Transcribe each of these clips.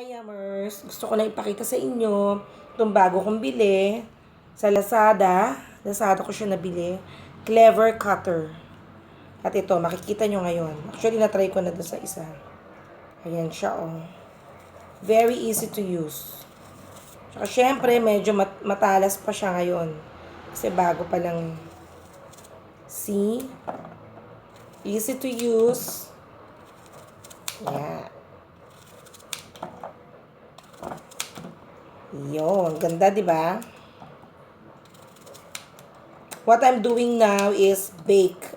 Hi, Yummers! Gusto ko na ipakita sa inyo itong bago kong bili sa Lazada. Lazada ko siya nabili. Clever Cutter. At ito, makikita nyo ngayon. Actually, na-try ko na doon sa isa. Ayan siya, oh. Very easy to use. Saka, syempre, medyo matalas pa siya ngayon. Kasi bago pa lang. See? Easy to use. Ayan. Yun, ganda, di ba? What I'm doing now is bake.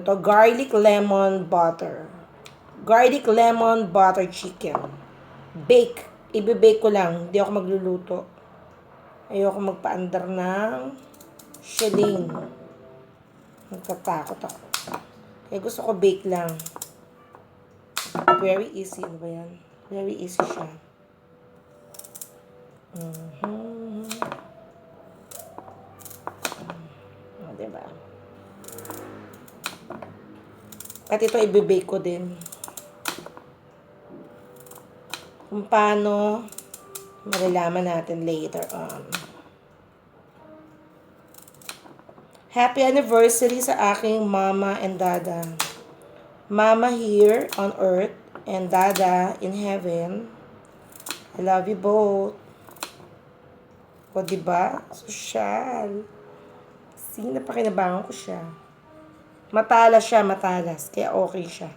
Garlic lemon butter. Garlic lemon butter chicken. Bake. Ibe-bake ko lang. Hindi ako magluluto. Ayoko magpaandar ng shelling. Nagtatakot ako. Kaya gusto ko bake lang. Very easy. Ano ba yan? Very easy siya. Diba? At ito i-bake ko din. Kung paano, malalaman natin later on. Happy anniversary sa aking mama and dada. Mama here on earth and dada in heaven. I love you both. O, diba? Sosyal. Sige, napakinabangan ko siya. Matalas siya, matalas. Kaya okay siya.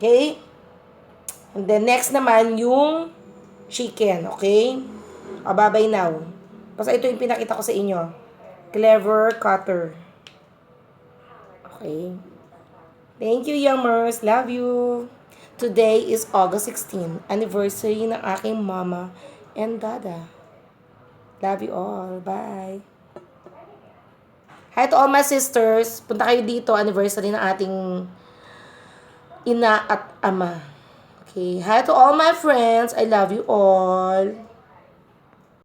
Okay? And then, next naman, yung chicken. Okay? O, babay now. Basta ito yung pinakita ko sa inyo. Clever Cutter. Okay? Thank you, Yummers. Love you. Today is August 16, anniversary ng aking mama and dada. Love you all. Bye. Hi to all my sisters. Punta kayo dito, anniversary ng ating ina at ama. Okay. Hi to all my friends. I love you all.